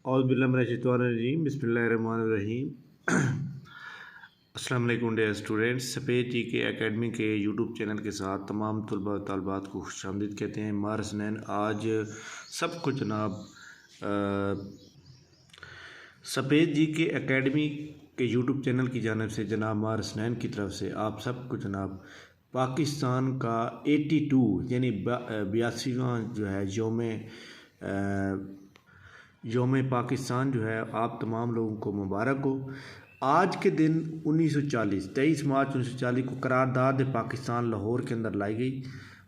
औज़ुबिल्लाहिमिनश्शैतानिर्रजीम बिस्मिल्लाहिर्रहमानिर्रहीम। अस्सलाम वालेकुम डियर स्टूडेंट्स। सफ़ेद जी के एकेडमी के यूट्यूब चैनल के साथ तमाम तलबा तलबात को खुशामदीद कहते हैं। मार हसनैन आज सबको जनाब सफ़ेद जी के एकेडमी के यूट्यूब चैनल की जानिब से जनाब मार हसनैन की तरफ से आप सबको जनाब पाकिस्तान का 82 यानी 82वां जो है योम पाकिस्तान जो है आप तमाम लोगों को मुबारक हो। आज के दिन 1940 23 मार्च 1940 को करारदाद पाकिस्तान लाहौर के अंदर लाई गई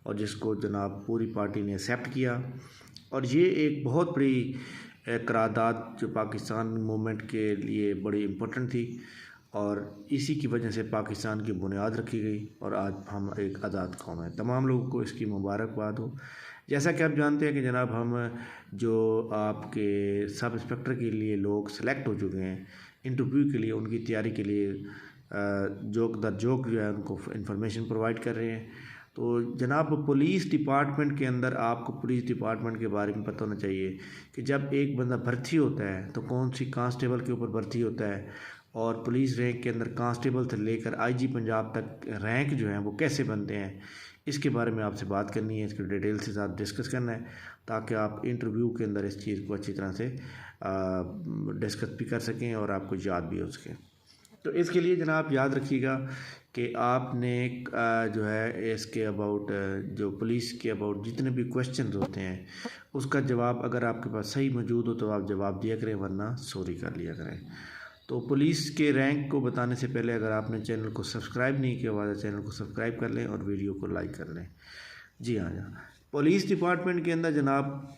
और जिसको जनाब पूरी पार्टी ने एक्सेप्ट किया। और ये एक बहुत बड़ी करारदाद जो पाकिस्तान मूवमेंट के लिए बड़ी इम्पोर्टेंट थी और इसी की वजह से पाकिस्तान की बुनियाद रखी गई और आज हम एक आज़ाद कौम है। तमाम लोगों को इसकी मुबारकबाद हो। जैसा कि आप जानते हैं कि जनाब हम जो आपके सब इंस्पेक्टर के लिए लोग सेलेक्ट हो चुके हैं इंटरव्यू के लिए, उनकी तैयारी के लिए जोक दर जोक जो है उनको इंफॉर्मेशन प्रोवाइड कर रहे हैं। तो जनाब पुलिस डिपार्टमेंट के अंदर आपको पुलिस डिपार्टमेंट के बारे में पता होना चाहिए कि जब एक बंदा भर्ती होता है तो कौन सी कांस्टेबल के ऊपर भर्ती होता है और पुलिस रैंक के अंदर कांस्टेबल से लेकर आईजी पंजाब तक रैंक जो है वो कैसे बनते हैं, इसके बारे में आपसे बात करनी है, इसके डिटेल से साथ डिस्कस करना है ताकि आप इंटरव्यू के अंदर इस चीज़ को अच्छी तरह से डिस्कस भी कर सकें और आपको याद भी हो सके। तो इसके लिए जनाब याद रखिएगा कि आपने जो है इसके अबाउट जो पुलिस के अबाउट जितने भी क्वेश्चन होते हैं उसका जवाब अगर आपके पास सही मौजूद हो तो आप जवाब दिया करें, वरना सॉरी कर लिया करें। तो पुलिस के रैंक को बताने से पहले अगर आपने चैनल को सब्सक्राइब नहीं किया हुआ तो चैनल को सब्सक्राइब कर लें और वीडियो को लाइक कर लें। जी हाँ, पुलिस डिपार्टमेंट के अंदर जनाब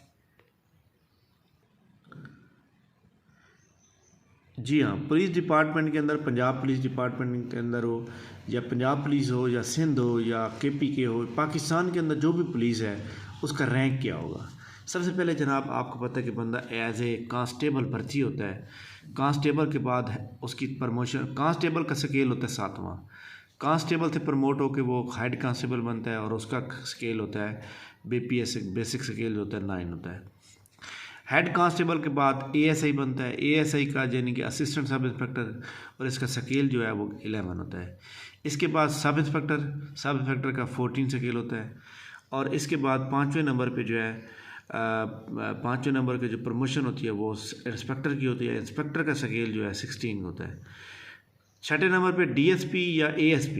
पुलिस डिपार्टमेंट के अंदर पंजाब पुलिस डिपार्टमेंट के अंदर हो या पंजाब पुलिस हो या सिंध हो या KPK हो, पाकिस्तान के अंदर जो भी पुलिस है उसका रैंक क्या होगा। सबसे पहले जनाब आपको पता है कि बंदा एज ए कांस्टेबल भर्ती होता है। कांस्टेबल के बाद उसकी प्रमोशन, कांस्टेबल का स्केल होता है 7वां। कांस्टेबल से प्रमोट होकर वो हेड कांस्टेबल बनता है और उसका स्केल होता है BPS बेसिक स्केल होता है 9 होता है। हेड कांस्टेबल के बाद ASI बनता है। ASI का यानी कि असिस्टेंट सब इंस्पेक्टर और इसका स्केल जो है वो 11 होता है। इसके बाद सब इंस्पेक्टर का 14 स्केल होता है और इसके बाद 5वें नंबर पे जो है 5वें नंबर की जो प्रमोशन होती है वो इंस्पेक्टर की होती है। इंस्पेक्टर का स्केल जो है 16 होता है। 6ठे नंबर पे DSP या ASP।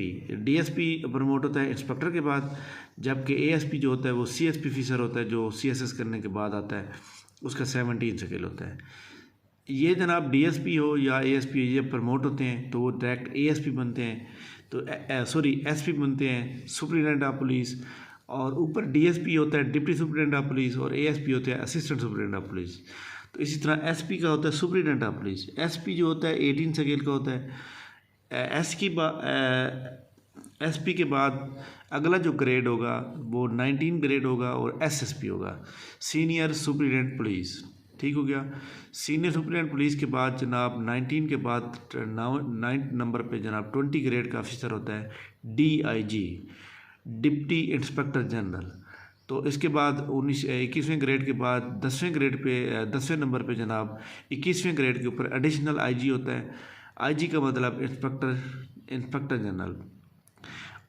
DSP प्रमोट होता है इंस्पेक्टर के बाद, जबकि ASP जो होता है वो CSP ऑफिसर होता है जो CSS करने के बाद आता है, उसका 17 स्केल होता है। ये जनाब DSP हो या ASP ये प्रमोट होते हैं तो वो डायरेक्ट ASP बनते हैं, तो SP बनते हैं, सुपरिटेंडेंट ऑफ पुलिस। और ऊपर DSP होता है डिप्टी सुपरिटेंडेंट ऑफ पुलिस और ASP होता है असिस्टेंट सुपरिटेंडेंट ऑफ पुलिस। तो इसी तरह SP का होता है सुपरिटेंडेंट ऑफ पुलिस। SP जो होता है 18 स्केल का होता है। SP के बाद अगला जो ग्रेड होगा वो 19 ग्रेड होगा और SSP होगा, सीनियर सुपरिटेंडेंट पुलिस। ठीक हो गया। सीनियर सुपरिटेंडेंट पुलिस के बाद जनाब 19 के बाद 9 नंबर पे जनाब 20 ग्रेड का ऑफिसर होता है DIG, डिप्टी इंस्पेक्टर जनरल। तो इसके बाद 21वें ग्रेड के बाद 10वें ग्रेड पे 10वें नंबर पे जनाब 21वें ग्रेड के ऊपर एडिशनल IG होता है। IG का मतलब इंस्पेक्टर जनरल।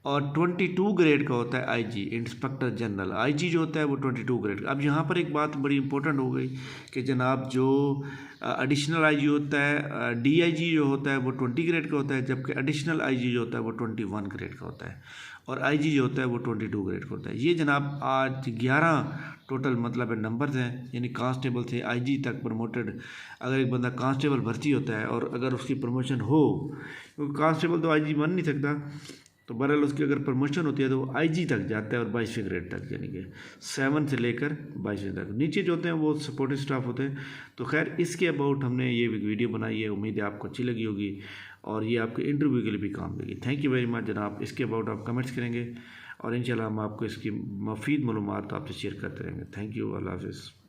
और 22 ग्रेड का होता है IG, इंस्पेक्टर जनरल। IG जो होता है वो 22 ग्रेड का। अब यहाँ पर एक बात बड़ी इंपॉर्टेंट हो गई कि जनाब जो एडिशनल IG होता है, DIG जो होता है वो 20 ग्रेड का होता है, जबकि एडिशनल IG जो होता है वो 21 ग्रेड का होता है और IG जो होता है वो 22 ग्रेड का होता है। ये जनाब आज 11 टोटल मतलब है नंबर्स हैं, यानी कांस्टेबल से IG तक प्रमोटेड। अगर एक बंदा कांस्टेबल भर्ती होता है और अगर उसकी प्रमोशन हो, क्योंकि कांस्टेबल तो IG बन नहीं सकता, तो बहरहाल उसकी अगर प्रमोशन होती है तो वो IG तक जाता है और 22वें ग्रेड तक, यानी कि 7 से लेकर 22वें तक। नीचे जो होते हैं वो सपोर्टिव स्टाफ होते हैं। तो खैर इसके अबाउट हमने ये वीडियो बनाई है, उम्मीद है आपको अच्छी लगी होगी और ये आपके इंटरव्यू के लिए भी काम देगी। थैंक यू वेरी मच जनाब। इसके अबाउट आप कमेंट्स करेंगे और इंशाल्लाह हम आपको इसकी मुफीद मालूमात आपसे शेयर करते रहेंगे। थैंक यू, अल्लाह हाफ़िज़।